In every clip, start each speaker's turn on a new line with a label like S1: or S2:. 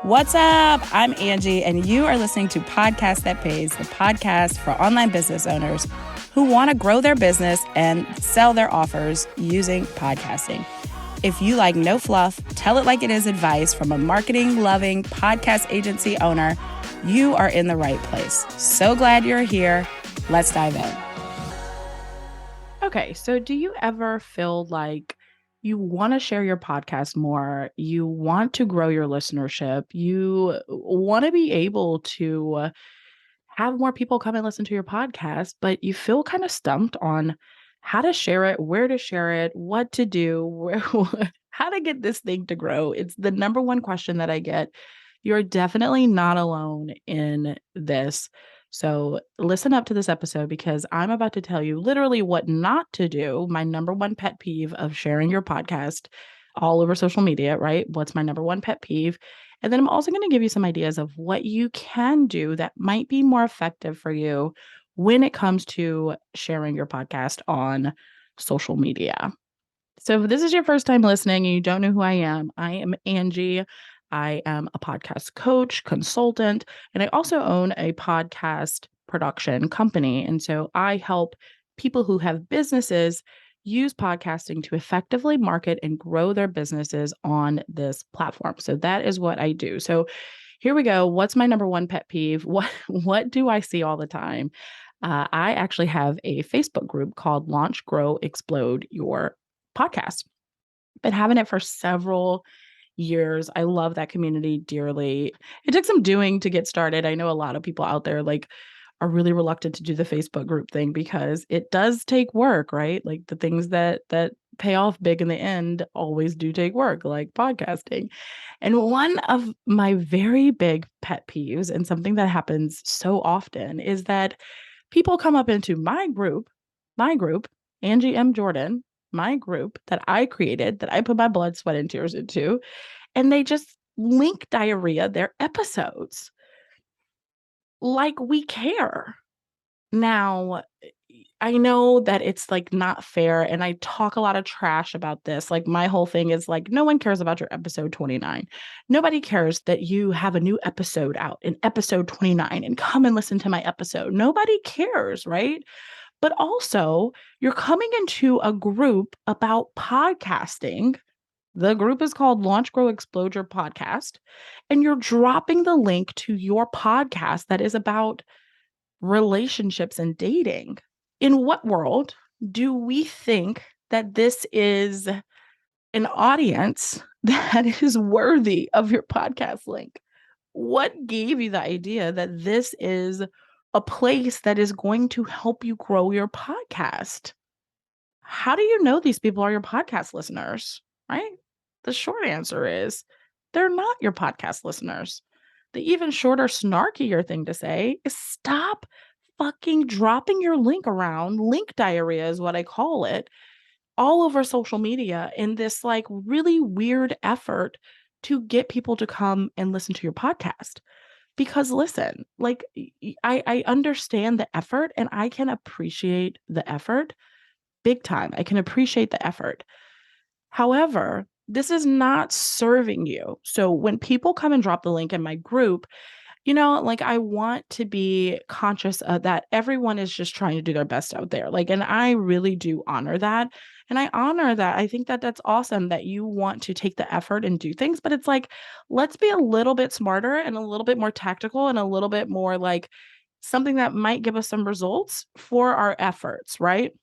S1: What's up? I'm Angie, and you are listening to Podcast That Pays, the podcast for online business owners who want to grow their business and sell their offers using podcasting. If you like no fluff, tell it like it is advice from a marketing-loving podcast agency owner, you are in the right place. So glad you're here. Let's dive in. Okay, so do you ever feel like you want to share your podcast more? You want to grow your listenership. You want to be able to have more people come and listen to your podcast, but you feel kind of stumped on how to share it, where to share it, what to do, how to get this thing to grow. It's the number one question that I get. You're definitely not alone in this. So listen up to this episode because I'm about to tell you literally what not to do. My number one pet peeve of sharing your podcast all over social media, right? What's my number one pet peeve? And then I'm also going to give you some ideas of what you can do that might be more effective for you when it comes to sharing your podcast on social media. So if this is your first time listening and you don't know who I am Angie. I am a podcast coach, consultant, and I also own a podcast production company. And so I help people who have businesses use podcasting to effectively market and grow their businesses on this platform. So that is what I do. So here we go. What's my number one pet peeve? What do I see all the time? I actually have a Facebook group called Launch, Grow, Explode Your Podcast. Been having it for several years. I love that community dearly. It took some doing to get started. I know a lot of people out there are really reluctant to do the Facebook group thing because it does take work, right? Like the things that pay off big in the end always do take work, like podcasting. And one of my very big pet peeves and something that happens so often is that people come up into my group, Angie M. Jordan, my group that I created, that I put my blood, sweat, and tears into, and they just link diarrhea their episodes like we care. Now, I know that it's like not fair, and I talk a lot of trash about this. Like, my whole thing is like, no one cares about your episode 29. Nobody cares that you have a new episode out in episode 29 and come and listen to my episode. Nobody cares, right? But also, you're coming into a group about podcasting. The group is called Launch, Grow, Explode Your Podcast. And you're dropping the link to your podcast that is about relationships and dating. In what world do we think that this is an audience that is worthy of your podcast link? What gave you the idea that this is a place that is going to help you grow your podcast? How do you know these people are your podcast listeners, right? The short answer is they're not your podcast listeners. The even shorter, snarkier thing to say is stop fucking dropping your link around. Link diarrhea is what I call it, all over social media in this like really weird effort to get people to come and listen to your podcast. Because listen, like I understand the effort and I can appreciate the effort big time. I can appreciate the effort. However, this is not serving you. So when people come and drop the link in my group, like I want to be conscious of that everyone is just trying to do their best out there. Like, and I really do honor that. And I honor that. I think that that's awesome that you want to take the effort and do things, but it's like, let's be a little bit smarter and a little bit more tactical and a little bit more like something that might give us some results for our efforts, right?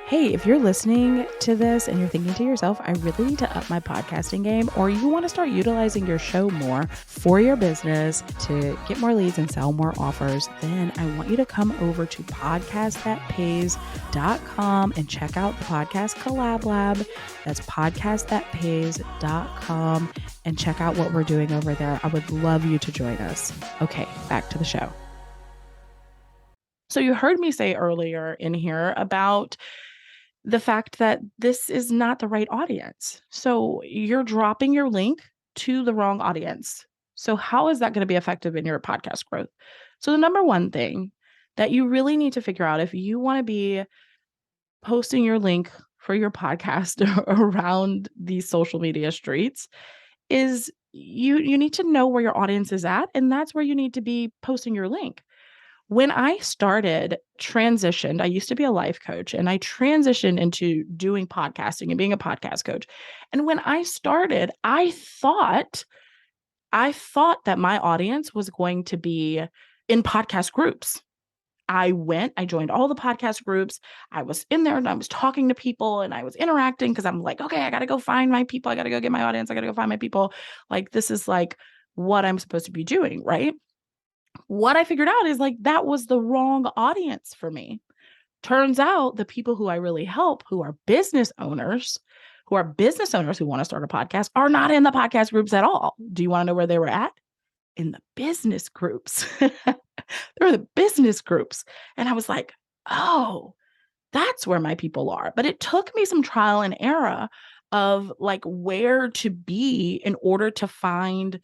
S1: Hey, if you're listening to this and you're thinking to yourself, I really need to up my podcasting game, or you want to start utilizing your show more for your business to get more leads and sell more offers, then I want you to come over to podcastthatpays.com and check out the Podcast Collab Lab. That's podcastthatpays.com and check out what we're doing over there. I would love you to join us. Okay, back to the show. So you heard me say earlier in here about the fact that this is not the right audience. So you're dropping your link to the wrong audience. So how is that going to be effective in your podcast growth? So the number one thing that you really need to figure out if you want to be posting your link for your podcast around these social media streets is you need to know where your audience is at, and that's where you need to be posting your link. When I transitioned, I used to be a life coach and I transitioned into doing podcasting and being a podcast coach. And when I started, I thought that my audience was going to be in podcast groups. I joined all the podcast groups. I was in there and I was talking to people and I was interacting because I'm like, okay, I got to go find my people. I got to go get my audience. I got to go find my people. Like, this is like what I'm supposed to be doing. Right. What I figured out is like that was the wrong audience for me. Turns out the people who I really help, who are business owners who want to start a podcast, are not in the podcast groups at all. Do you want to know where they were at? In the business groups. They're the business groups. And I was like, oh, that's where my people are. But it took me some trial and error of like where to be in order to find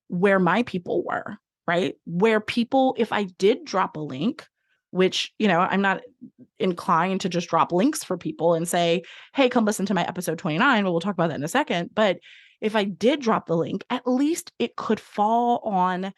S1: where my people were, right? Where people, if I did drop a link, which, I'm not inclined to just drop links for people and say, hey, come listen to my episode 29. Well, we'll talk about that in a second. But if I did drop the link, at least it could fall on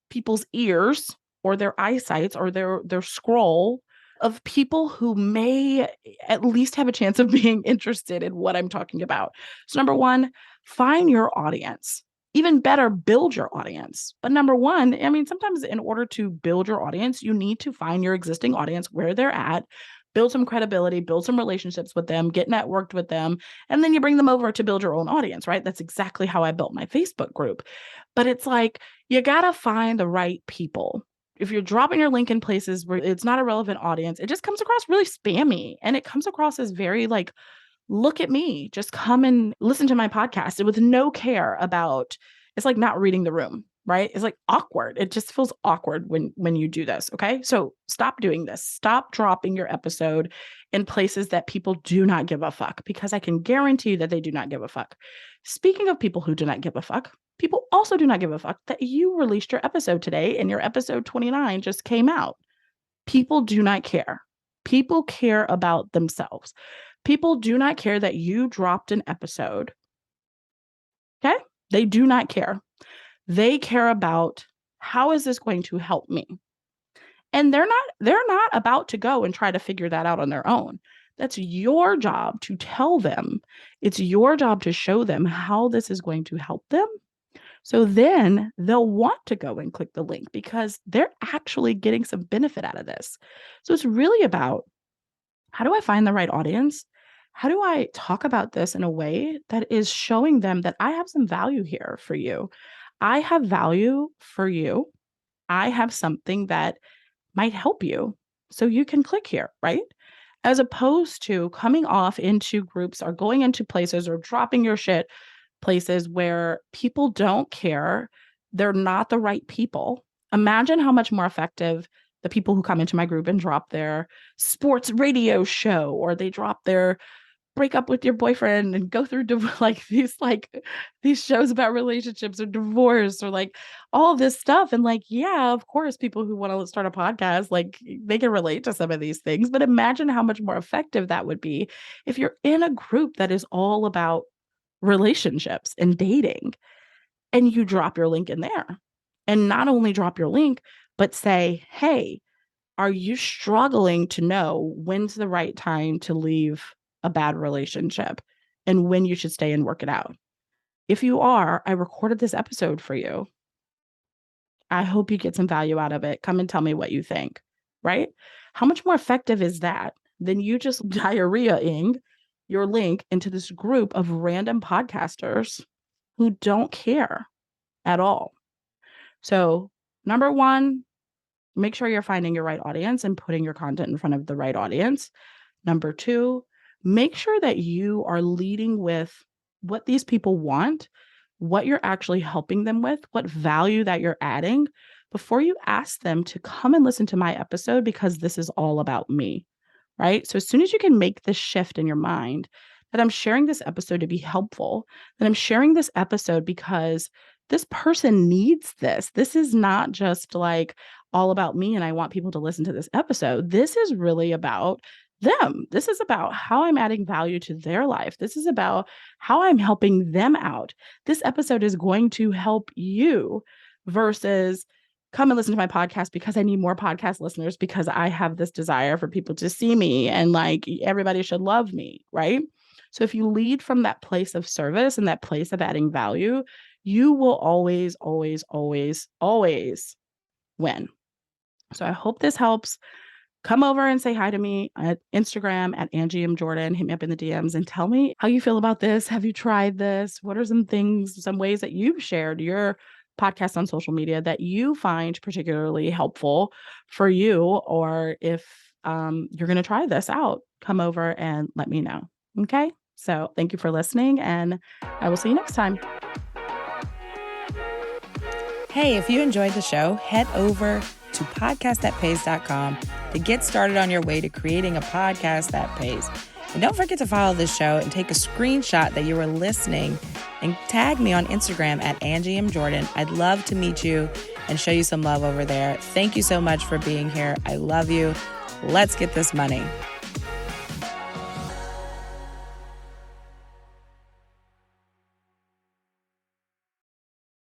S1: people's ears or their eyesight or their scroll of people who may at least have a chance of being interested in what I'm talking about. So number one, find your audience. Even better, build your audience. But number one, I mean, sometimes in order to build your audience, you need to find your existing audience where they're at, build some credibility, build some relationships with them, get networked with them, and then you bring them over to build your own audience, right? That's exactly how I built my Facebook group. But it's like, you got to find the right people. If you're dropping your link in places where it's not a relevant audience, it just comes across really spammy and it comes across as very like, look at me, just come and listen to my podcast with no care about, it's like not reading the room, right? It's like awkward. It just feels awkward when you do this. Okay. So stop doing this. Stop dropping your episode in places that people do not give a fuck, because I can guarantee that they do not give a fuck. Speaking of people who do not give a fuck, people also do not give a fuck that you released your episode today and your episode 29 just came out. People do not care. People care about themselves. People do not care that you dropped an episode. Okay? They do not care. They care about, how is this going to help me? And they're not about to go and try to figure that out on their own. That's your job to tell them. It's your job to show them how this is going to help them. So then they'll want to go and click the link because they're actually getting some benefit out of this. So it's really about, how do I find the right audience? How do I talk about this in a way that is showing them that I have some value here for you? I have value for you. I have something that might help you. So you can click here, right? As opposed to coming off into groups or going into places or dropping your shit places where people don't care. They're not the right people. Imagine how much more effective the people who come into my group and drop their sports radio show, or they drop their break up with your boyfriend and go through these shows about relationships or divorce or like all this stuff. And like, yeah, of course, people who want to start a podcast, like they can relate to some of these things, but imagine how much more effective that would be if you're in a group that is all about relationships and dating, and you drop your link in there. And not only drop your link, but say, hey, are you struggling to know when's the right time to leave a bad relationship and when you should stay and work it out? If you are, I recorded this episode for you. I hope you get some value out of it. Come and tell me what you think, right? How much more effective is that than you just diarrheaing your link into this group of random podcasters who don't care at all? So, number one, make sure you're finding your right audience and putting your content in front of the right audience. Number two, make sure that you are leading with what these people want, what you're actually helping them with, what value that you're adding before you ask them to come and listen to my episode because this is all about me, right? So as soon as you can make this shift in your mind that I'm sharing this episode to be helpful, that I'm sharing this episode because this person needs this. This is not just like all about me and I want people to listen to this episode. This is really about them. This is about how I'm adding value to their life. This is about how I'm helping them out. This episode is going to help you versus come and listen to my podcast because I need more podcast listeners because I have this desire for people to see me and like everybody should love me, right? So if you lead from that place of service and that place of adding value, you will always, always, always, always win. So I hope this helps. Come over and say hi to me at Instagram at Angie M. Jordan. Hit me up in the DMs and tell me how you feel about this. Have you tried this? What are some things, some ways that you've shared your podcast on social media that you find particularly helpful for you? Or if you're going to try this out, come over and let me know. Okay. So thank you for listening, and I will see you next time.
S2: Hey, if you enjoyed the show, head over to podcastthatpays.com to get started on your way to creating a podcast that pays. And don't forget to follow this show and take a screenshot that you were listening and tag me on Instagram at Angie M. Jordan. I'd love to meet you and show you some love over there. Thank you so much for being here. I love you. Let's get this money.